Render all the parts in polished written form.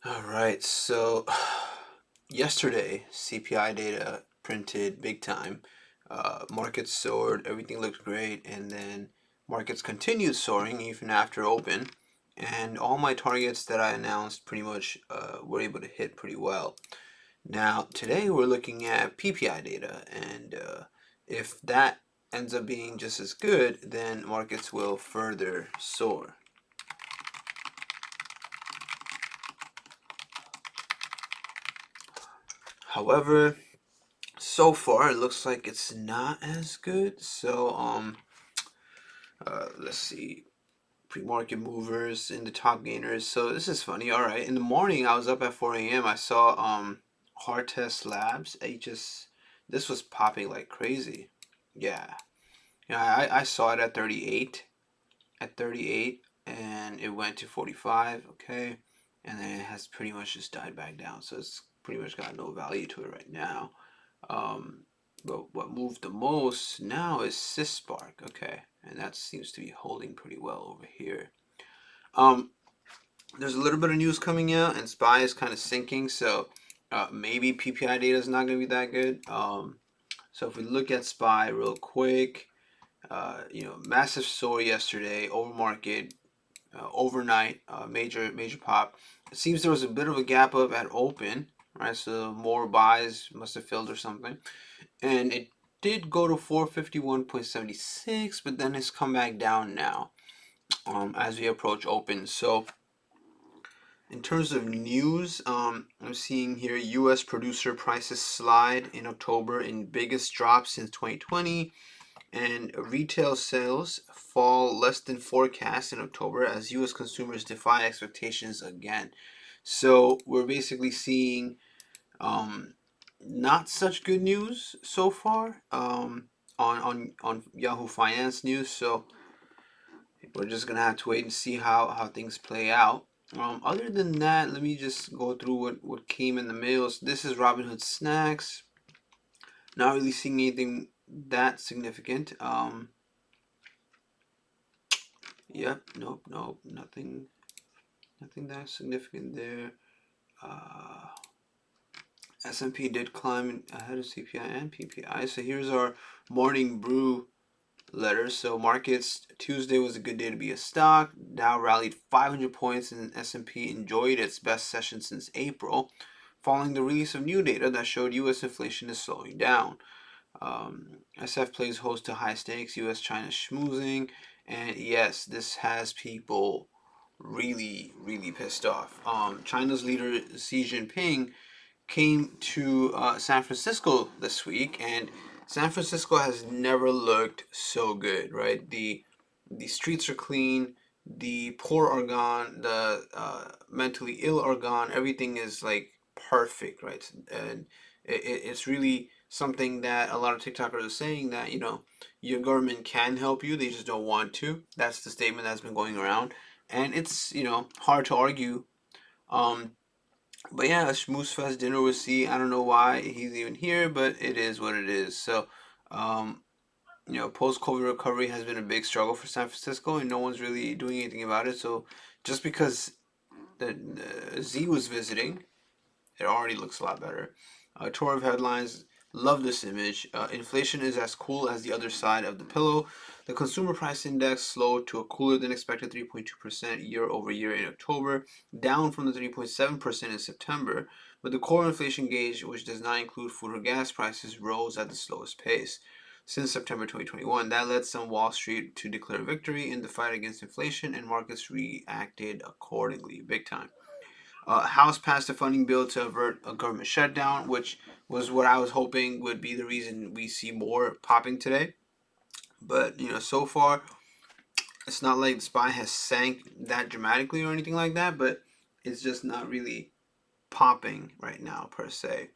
All right, so yesterday CPI data printed big time. Markets soared, everything looked great, and then markets continued soaring even after open. And all my targets that I announced pretty much were able to hit pretty well. Now, today we're looking at PPI data, and if that ends up being just as good, then markets will further soar. However, so far it looks like it's not as good. So let's see, pre-market movers in the top gainers. So this is funny. All right, in the morning I was up at 4 a.m. I saw hard test labs. This was popping like crazy. Yeah, yeah, I saw it at 38 and it went to 45. Okay, and then it has pretty much just died back down, so it's pretty much got no value to it right now. um but what moved the most now is Syspark. Okay, and that seems to be holding pretty well over here. um there's a little bit of news coming out, and SPY is kind of sinking, so maybe PPI data is not going to be that good. So if we look at SPY real quick, massive soar yesterday over market, overnight, major pop. It seems there was a bit of a gap up at open, right? So more buys must have filled or something, and it did go to 451.76, but then it's come back down now as we approach open. So in terms of news, I'm seeing here U.S. producer prices slide in October in biggest drop since 2020, and retail sales fall less than forecast in October as U.S. consumers defy expectations again. So we're basically seeing um, not such good news so far on Yahoo Finance news. So we're just gonna have to wait and see how things play out. Other than that, let me just go through what came in the mails. This is Robinhood snacks. Not really seeing anything that significant. Yep, nope, nothing that significant there. Uh, S&P did climb ahead of CPI and PPI. So here's our morning brew letters. So markets, Tuesday was a good day to be a stock. Dow rallied 500 points and S&P enjoyed its best session since April, following the release of new data that showed U.S. inflation is slowing down. SF plays host to high stakes, U.S.-China schmoozing, and yes, this has people really pissed off. China's leader Xi Jinping came to San Francisco this week, and San Francisco has never looked so good, right? The streets are clean, the poor are gone, the mentally ill are gone. Everything is like perfect, right? And it's really something that a lot of TikTokers are saying, that your government can help you, they just don't want to. That's the statement that's been going around, and it's hard to argue. Um, but yeah, a Schmooze Fest dinner with C. I don't know why he's even here, but it is what it is. So, um, post-COVID recovery has been a big struggle for San Francisco, and no one's really doing anything about it. So, just because the Z was visiting, it already looks a lot better. Tour of headlines. Love this image. Inflation is as cool as the other side of the pillow. The consumer price index slowed to a cooler than expected 3.2% year over year in October, down from the 3.7% in September. But the core inflation gauge, which does not include food or gas prices, rose at the slowest pace since September 2021. That led some Wall Street to declare victory in the fight against inflation, and markets reacted accordingly, big time. House passed a funding bill to avert a government shutdown, which was what I was hoping would be the reason we see more popping today. But so far it's not like the SPY has sank that dramatically or anything like that. But it's just not really popping right now per se.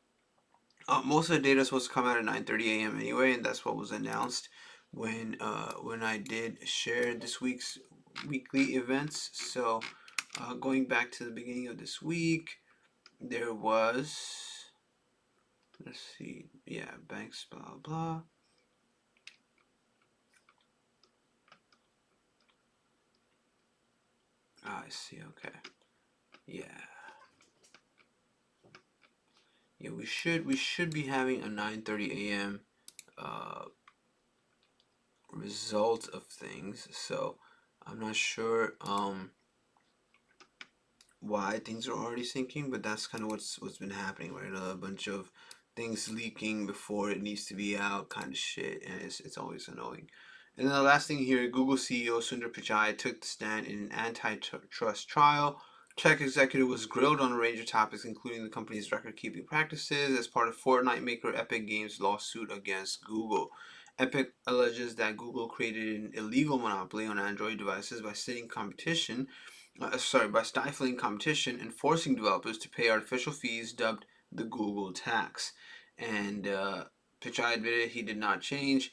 Most of the data is supposed to come out at 9:30 a.m. anyway, and that's what was announced when I did share this week's weekly events. So going back to the beginning of this week, there was, let's see, yeah, banks, blah blah. I see. Okay, yeah. Yeah, we should be having a 9:30 a.m. Result of things. So I'm not sure why things are already sinking, but that's kind of what's been happening, right? A bunch of things leaking before it needs to be out, kind of shit, and it's always annoying. And then the last thing here, Google CEO Sundar Pichai took the stand in an antitrust trial. Tech executive was grilled on a range of topics, including the company's record-keeping practices as part of Fortnite maker Epic Games' lawsuit against Google. Epic alleges that Google created an illegal monopoly on Android devices by by stifling competition and forcing developers to pay artificial fees dubbed the Google tax. And Pichai admitted he did not change,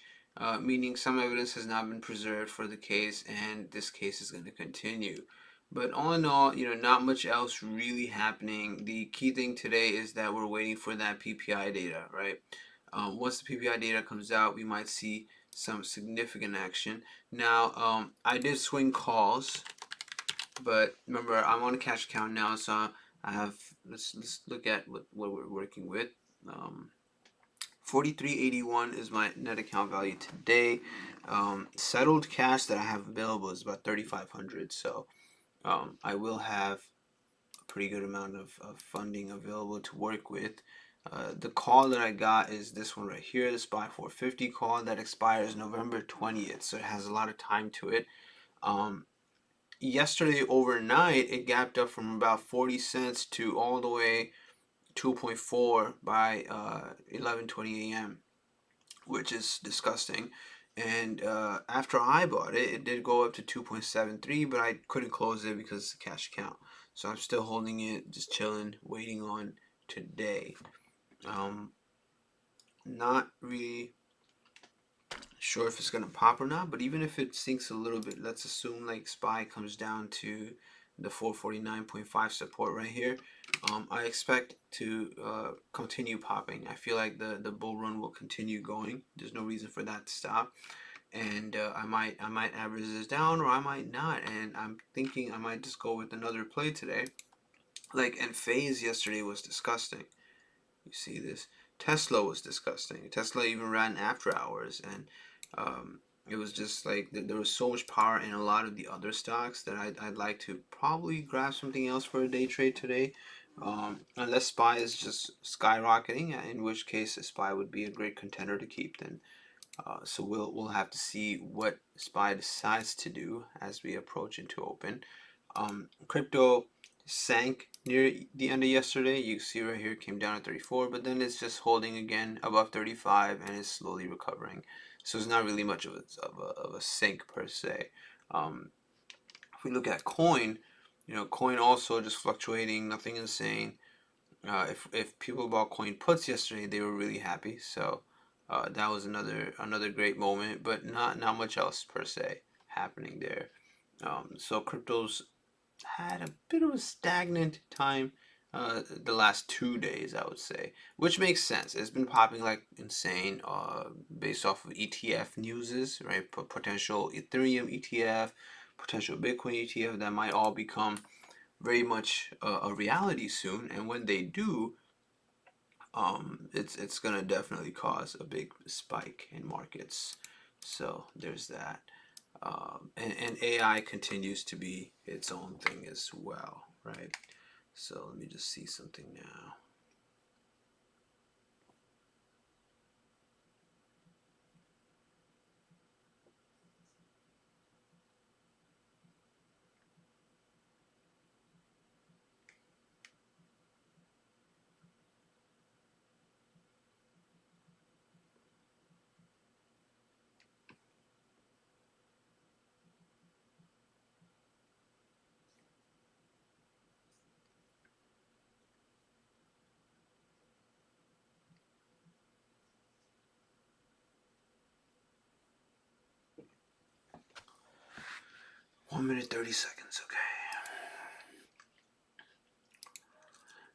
meaning some evidence has not been preserved for the case, and this case is going to continue. But all in all, not much else really happening. The key thing today is that we're waiting for that PPI data, right? Once the PPI data comes out, we might see some significant action. Now, I did swing calls, but remember, I'm on a cash account now, so I have, let's look at what we're working with. 4381 is my net account value today. Settled cash that I have available is about 3500, so I will have a pretty good amount of funding available to work with. The call that I got is this one right here, the SPY 450 call that expires November 20th, so it has a lot of time to it. Yesterday overnight, it gapped up from about 40 cents to all the way 2.4 by 11:20 a.m., which is disgusting. And after I bought it, it did go up to 2.73, but I couldn't close it because it's a cash account. So I'm still holding it, just chilling, waiting on today. Not really sure if it's gonna pop or not, but even if it sinks a little bit, let's assume like SPY comes down to the 449.5 support right here. I expect to continue popping. I feel like the bull run will continue going. There's no reason for that to stop, and I might average this down or I might not. And I'm thinking I might just go with another play today. Like, and phase yesterday was disgusting. You see this? Tesla was disgusting. Tesla even ran after hours, and it was just like there was so much power in a lot of the other stocks that I'd like to probably grab something else for a day trade today. Unless SPY is just skyrocketing, in which case SPY would be a great contender to keep. Then, so we'll have to see what SPY decides to do as we approach into open. Crypto sank near the end of yesterday. You see right here, it came down to 34, but then it's just holding again above 35 and is slowly recovering. So it's not really much of a sink per se. If we look at coin, coin also just fluctuating, nothing insane. If people bought coin puts yesterday, they were really happy. So that was another great moment, but not much else per se happening there. So cryptos had a bit of a stagnant time the last 2 days, I would say, which makes sense. It's been popping like insane based off of ETF newses, right? Potential Ethereum ETF, potential Bitcoin ETF that might all become very much a reality soon. And when they do, it's gonna definitely cause a big spike in markets. So there's that. And AI continues to be its own thing as well, right? So let me just see something now. One minute 30 seconds. Okay.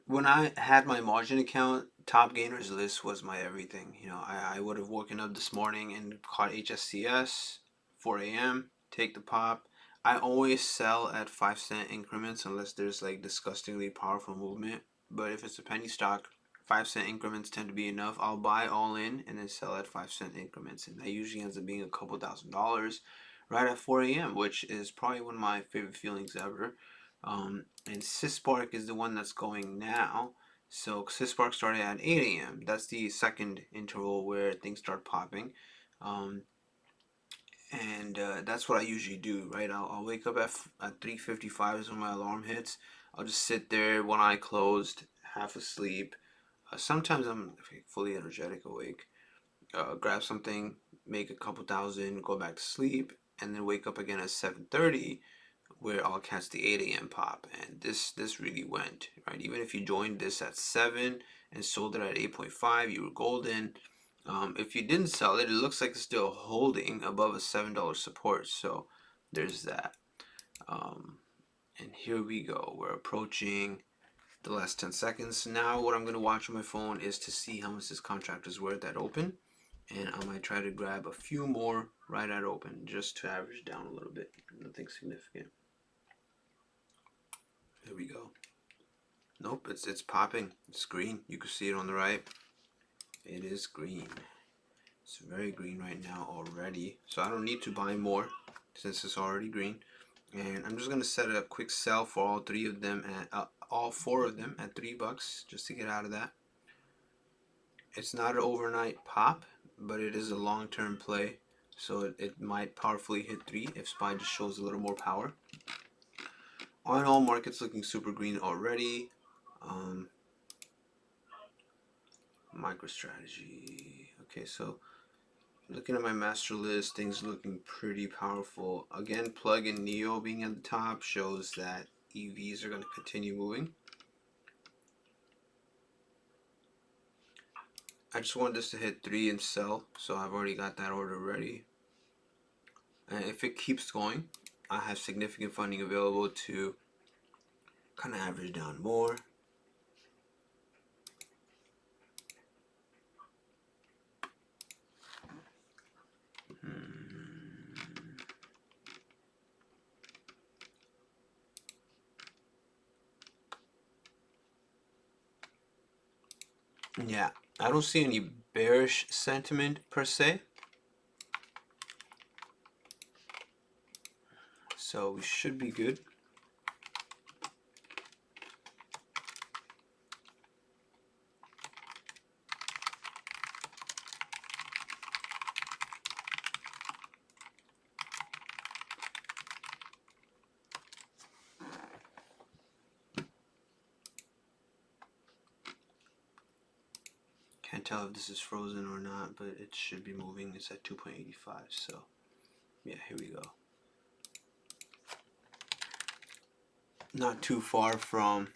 When I had my margin account, top gainers list was my everything. I would have woken up this morning and caught HSCS 4 a.m. Take the pop. I always sell at 5-cent increments unless there's like disgustingly powerful movement. But if it's a penny stock, 5-cent increments tend to be enough. I'll buy all in and then sell at 5-cent increments, and that usually ends up being a couple $1,000s right at 4 a.m., which is probably one of my favorite feelings ever. And Syspark is the one that's going now. So Syspark started at 8 a.m. That's the second interval where things start popping. And that's what I usually do, right? I'll wake up at 3:55 is when my alarm hits. I'll just sit there, one eye closed, half asleep. Sometimes I'm fully energetic awake. Grab something, make a couple thousand, go back to sleep, and then wake up again at 7:30, where I'll catch the 8 a.m. pop. And this really went, right? Even if you joined this at 7 and sold it at 8.5, you were golden. If you didn't sell it, it looks like it's still holding above a $7 support. So there's that. And here we go. We're approaching the last 10 seconds. Now what I'm going to watch on my phone is to see how much this contract is worth at open. And I might try to grab a few more right at open just to average down a little bit. Nothing significant. Here we go. Nope, it's popping. It's green. You can see it on the right. It is green. It's very green right now already. So I don't need to buy more since it's already green. And I'm just gonna set a quick sell for all three of them at all four of them at $3 just to get out of that. It's not an overnight pop, but it is a long-term play, so it might powerfully hit 3 if SPY just shows a little more power. All in all, market's looking super green already. MicroStrategy. Okay, so looking at my master list, things looking pretty powerful. Again, plug and Neo being at the top shows that EVs are going to continue moving. I just want this to hit 3 and sell, so I've already got that order ready. And if it keeps going, I have significant funding available to kind of average down more. Yeah, I don't see any bearish sentiment per se. So we should be good. Can't tell if this is frozen or not, but it should be moving. It's at 2.85, so yeah, here we go. Not too far from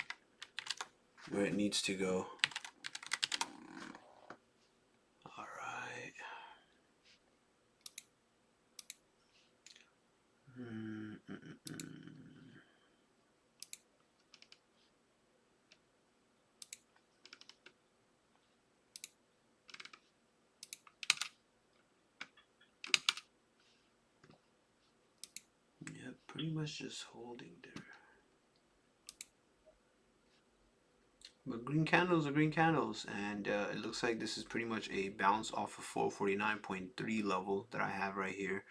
where it needs to go. All right. Yeah, pretty much just holding there. But green candles are green candles, and it looks like this is pretty much a bounce off of 449.3 level that I have right here.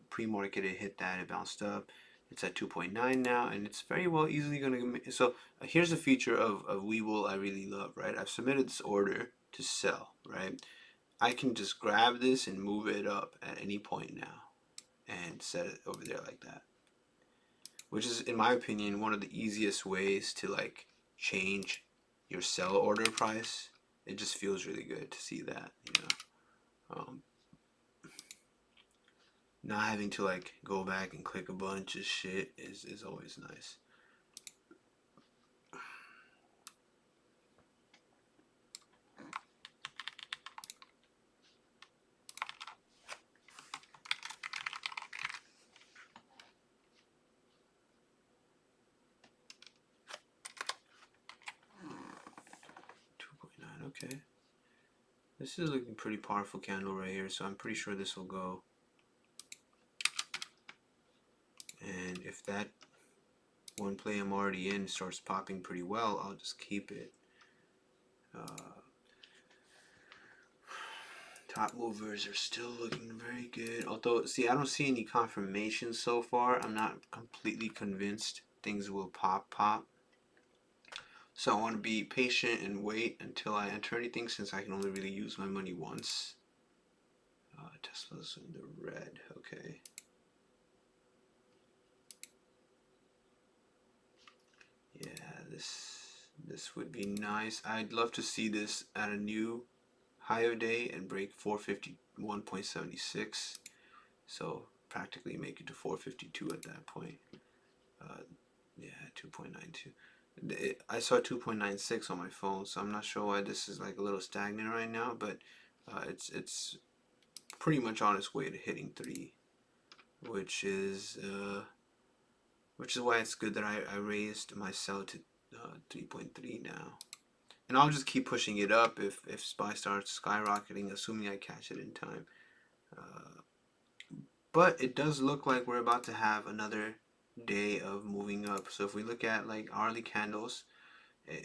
Pre-market, it hit that, it bounced up. It's at 2.9 now, and it's very well easily going to. So here's a feature of webull I really love, right? I've submitted this order to sell, right? I can just grab this and move it up at any point now and set it over there like that, which is, in my opinion, one of the easiest ways to like change your sell order price. It just feels really good to see that, you know. Not having to like go back and click a bunch of shit is always nice. Okay, this is looking pretty powerful candle right here, so I'm pretty sure this will go. And if that one play I'm already in starts popping pretty well, I'll just keep it. Top movers are still looking very good. Although, see, I don't see any confirmation so far. I'm not completely convinced things will pop. So I want to be patient and wait until I enter anything, since I can only really use my money once. Tesla's in the red. Okay. Yeah, this would be nice. I'd love to see this at a new high of day and break 451.76. So practically make it to 452 at that point. Yeah, 2.92. I saw 2.96 on my phone, so I'm not sure why this is like a little stagnant right now, but it's pretty much on its way to hitting 3, which is why it's good that I raised my sell to 3.3 now. And I'll just keep pushing it up if SPY starts skyrocketing, assuming I catch it in time. But it does look like we're about to have another day of moving up. So if we look at like hourly candles,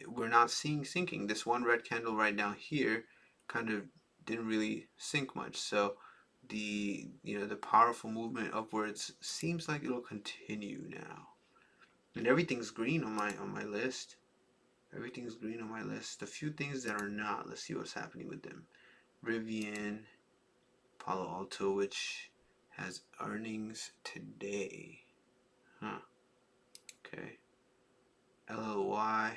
we're not seeing sinking. This one red candle right down here kind of didn't really sink much. So the powerful movement upwards seems like it'll continue now. And everything's green on my list. Everything's green on my list. The few things that are not, let's see what's happening with them. Rivian, Palo Alto, which has earnings today. Huh. Okay. LLY.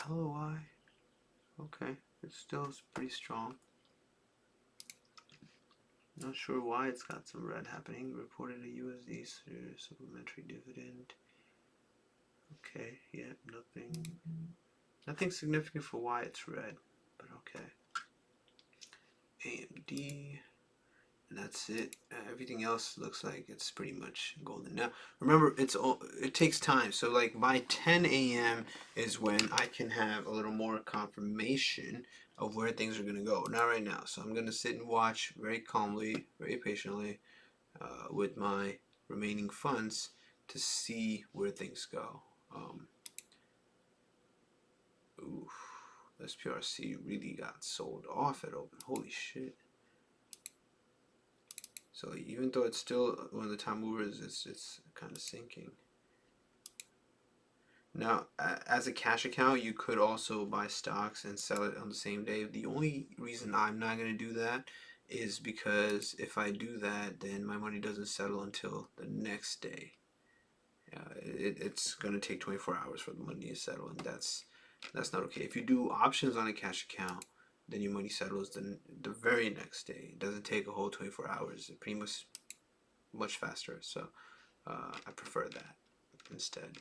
LLY. Okay. It's still pretty strong. Not sure why it's got some red happening. Reported a USD supplementary dividend. Okay. Yeah. Nothing significant for why it's red. But okay. AMD. And that's it. Everything else looks like it's pretty much golden. Now, remember, it takes time. So, like, by 10 a.m. is when I can have a little more confirmation of where things are going to go. Not right now. So, I'm going to sit and watch very calmly, very patiently, with my remaining funds to see where things go. SPRC really got sold off at open. Holy shit. So even though it's still one of the top movers, it's kind of sinking. Now, as a cash account, you could also buy stocks and sell it on the same day. The only reason I'm not going to do that is because if I do that, then my money doesn't settle until the next day. It's going to take 24 hours for the money to settle, and that's not okay. If you do options on a cash account, then your money settles the very next day. It doesn't take a whole 24 hours. It pretty much faster. So I prefer that instead.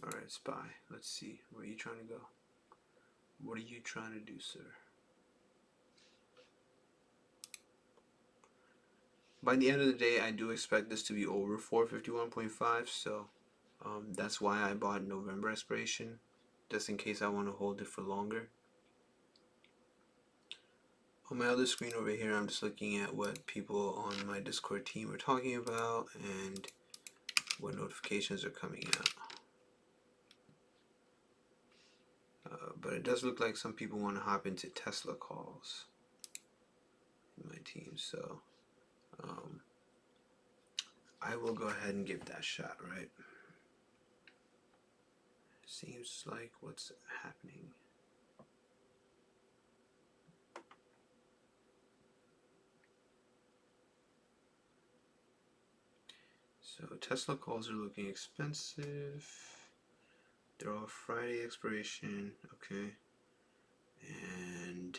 All right, SPY. Let's see. Where are you trying to go? What are you trying to do, sir? By the end of the day, I do expect this to be over 451.5. So that's why I bought November expiration, just in case I want to hold it for longer. On my other screen over here, I'm just looking at what people on my Discord team are talking about and what notifications are coming out. But it does look like some people want to hop into Tesla calls in my team, so I will go ahead and give that a shot, right? Seems like what's happening. So Tesla calls are looking expensive. They're all Friday expiration, okay. And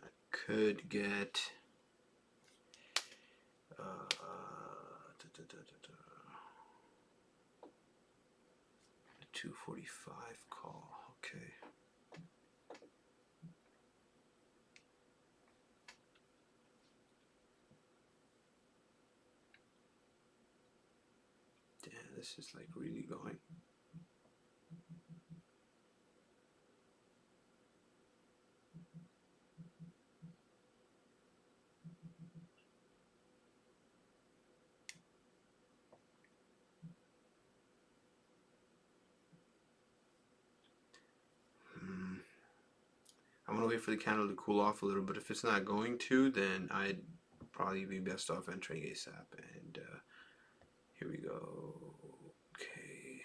I could get 245 call, okay. Damn, this is like really going. I'm gonna wait for the candle to cool off a little, but if it's not going to, then I'd probably be best off entering ASAP. And here we go. Okay.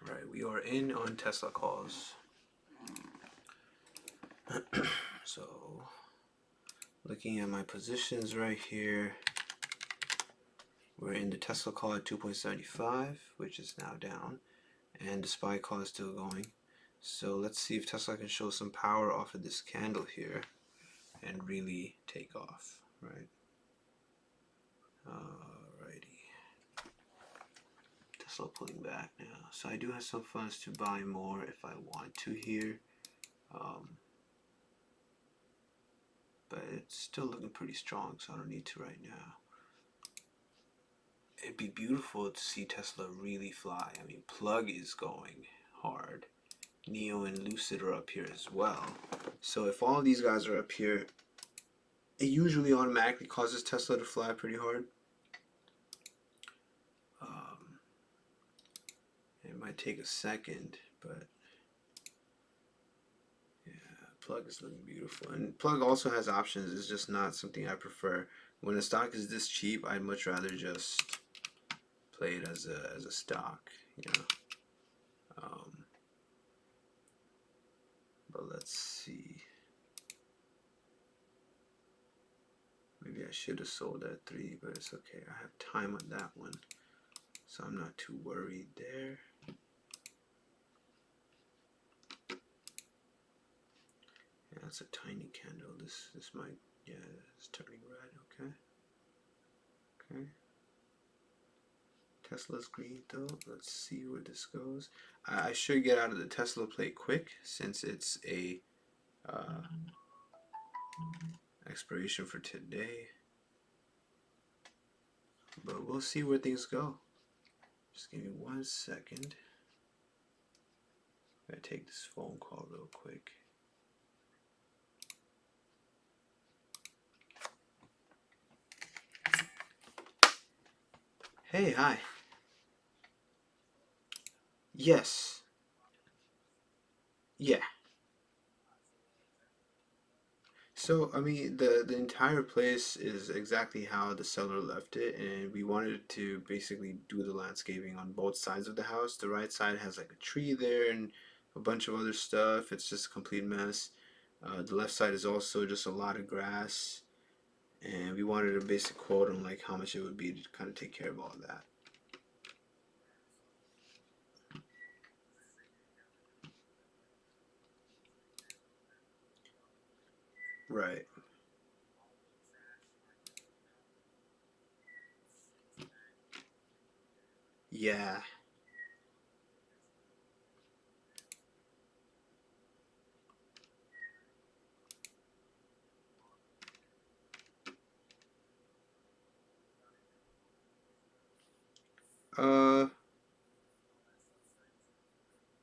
All right, we are in on Tesla calls. So, looking at my positions right here, we're in the Tesla call at 2.75, which is now down, and the SPY call is still going. So let's see if Tesla can show some power off of this candle here and really take off, right? Alrighty. Tesla pulling back now. So I do have some funds to buy more if I want to here. But it's still looking pretty strong, so I don't need to right now. It'd be beautiful to see Tesla really fly. I mean, Plug is going hard. Neo and Lucid are up here as well. So if all these guys are up here, it usually automatically causes Tesla to fly pretty hard. It might take a second, but yeah, Plug is looking beautiful. And Plug also has options. It's just not something I prefer. When a stock is this cheap, I'd much rather just play it as a stock, you know. But let's see. Maybe I should have sold at 3, but it's okay. I have time on that one, so I'm not too worried there. Yeah, that's a tiny candle. This might, yeah, it's turning red. Okay. Okay. Tesla's green though. Let's see where this goes. I should get out of the Tesla play quick since it's a expiration for today. But we'll see where things go. Just give me 1 second. I'm gonna take this phone call real quick. Hey, hi. Yes. Yeah. So, I mean, the entire place is exactly how the seller left it, and we wanted to basically do the landscaping on both sides of the house. The right side has like a tree there and a bunch of other stuff. It's just a complete mess. The left side is also just a lot of grass, and we wanted a basic quote on like how much it would be to kind of take care of all of that. Right. Yeah. Uh,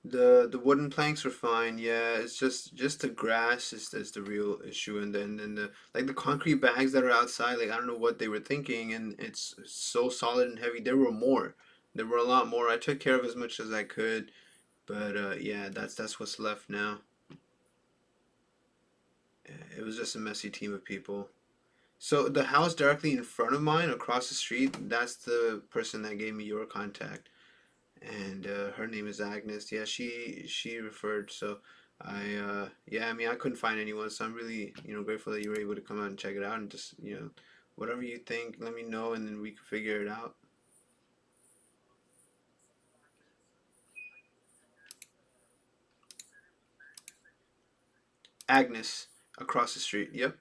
the wooden planks are fine. Yeah, it's just the grass is the real issue, and then the like the concrete bags that are outside. Like I don't know what they were thinking, and it's so solid and heavy. There were more. There were a lot more. I took care of as much as I could, but yeah, that's what's left now. It was just a messy team of people. So the house directly in front of mine, across the street, that's the person that gave me your contact. And her name is Agnes. Yeah, she referred. So yeah, I mean, I couldn't find anyone, so I'm really grateful that you were able to come out and check it out and just whatever you think, let me know, and then we can figure it out. Agnes, across the street. Yep.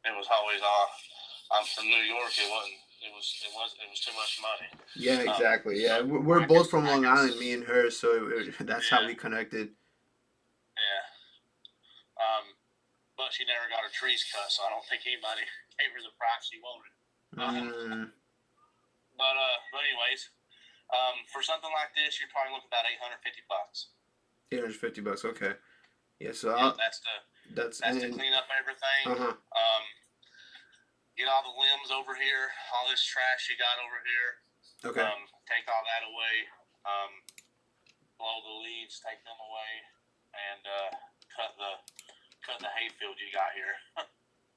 It was always off. I'm from New York. It was too much money. Yeah, exactly. Yeah, we're both from Long Island, me and her, so that's how we connected. Yeah. But she never got her trees cut, so I don't think anybody gave her the price she wanted. But anyways, for something like this, you're probably looking about $850. $850. Okay. Yeah. So Yeah, I'll, that's that's to and clean up everything. uh-huh. Get all the limbs over here, all this trash you got over here. Okay. Take all that away. Blow the leaves, take them away, and cut the hayfield you got here.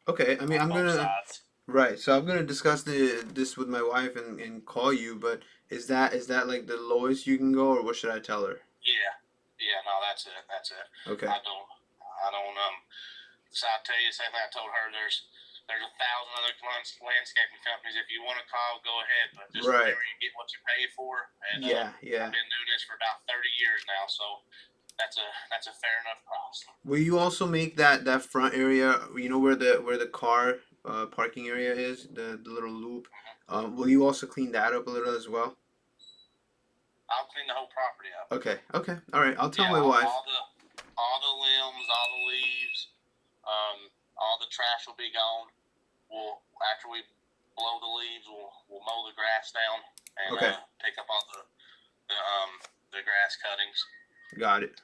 Okay. I mean, On I'm both gonna sides. right. So I'm gonna discuss this with my wife and call you. But is that like the lowest you can go, or what should I tell her? Yeah. No, that's it. That's it. Okay. I don't. So I'll tell you the same thing I told her. There's 1,000 other landscaping companies. If you want to call, go ahead. But just Right. remember, you get what you pay for. And Yeah. Yeah. I've been doing this for about 30 years now, so that's a fair enough price. Will you also make that front area? You know where the car parking area is, the little loop. Will you also clean that up a little as well? I'll clean the whole property up. Okay. Okay. All right. I'll tell Yeah, my wife. all the limbs, all the leaves, all the trash will be gone. After we blow the leaves, we'll mow the grass down and Okay. pick up all the grass cuttings. Got it.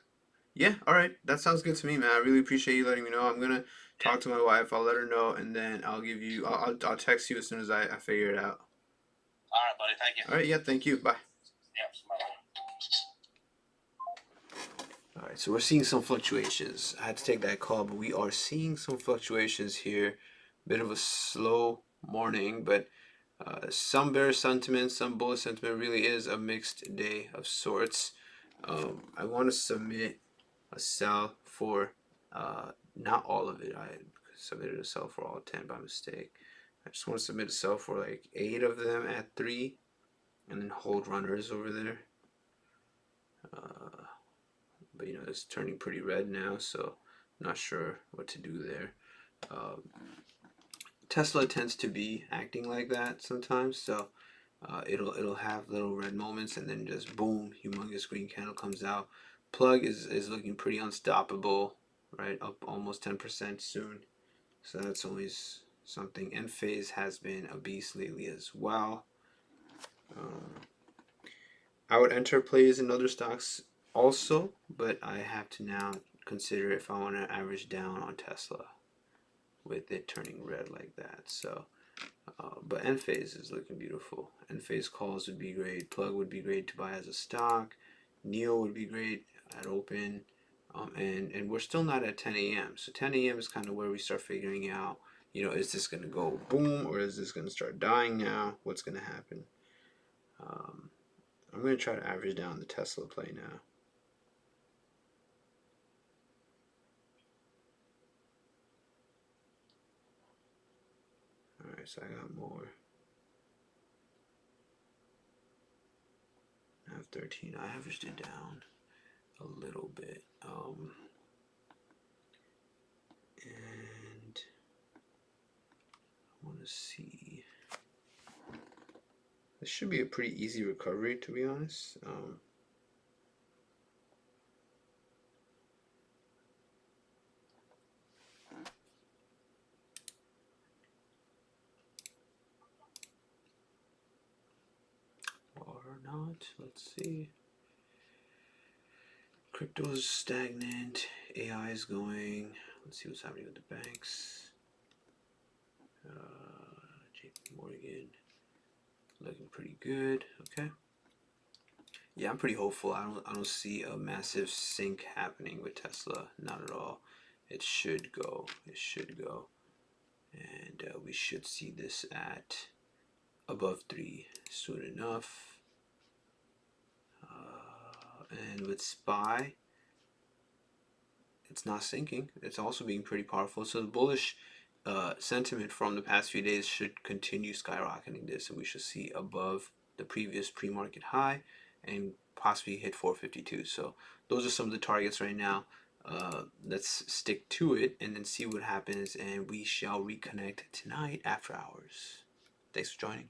Yeah. All right. That sounds good to me, man. I really appreciate you letting me know. I'm gonna talk to my wife. I'll let her know, and then I'll give you. I'll text you as soon as I figure it out. All right, buddy. Thank you. All right. Yeah. Thank you. Bye. Yep. Bye. All right, so we're seeing some fluctuations. I had to take that call, but we are seeing some fluctuations here. Bit of a slow morning, but some bearish sentiment, some bullish sentiment. Really is a mixed day of sorts. I want to submit a sell for not all of it. I submitted a sell for all 10 by mistake. I just want to submit a sell for like 8 of them at 3, and then hold runners over there. But you know, it's turning pretty red now, so I'm not sure what to do there. Tesla tends to be acting like that sometimes, so it'll have little red moments and then just boom, humongous green candle comes out. Plug is looking pretty unstoppable, right? Up almost 10% soon, so that's always something. Enphase has been a beast lately as well. I would enter plays in other stocks also, but I have to now consider if I want to average down on Tesla with it turning red like that. So, but Enphase is looking beautiful. Enphase calls would be great. Plug would be great to buy as a stock. Neo would be great at open. And we're still not at 10 a.m. So 10 a.m. is kind of where we start figuring out, you know, is this going to go boom or is this going to start dying now? What's going to happen? I'm going to try to average down the Tesla play now. Alright, so I got more. I have 13. I averaged it down a little bit. And I want to see. This should be a pretty easy recovery, to be honest. Or not. Let's see. Crypto is stagnant. AI is going. Let's see what's happening with the banks. JP Morgan looking pretty good. Okay. Yeah, I'm pretty hopeful. I don't see a massive sink happening with Tesla. Not at all. It should go. It should go. And we should see this at above 3 soon enough. And with SPY, it's not sinking. It's also being pretty powerful. So the bullish sentiment from the past few days should continue skyrocketing this, and we should see above the previous pre-market high and possibly hit 452. So those are some of the targets right now. Let's stick to it and then see what happens, and we shall reconnect tonight after hours. Thanks for joining.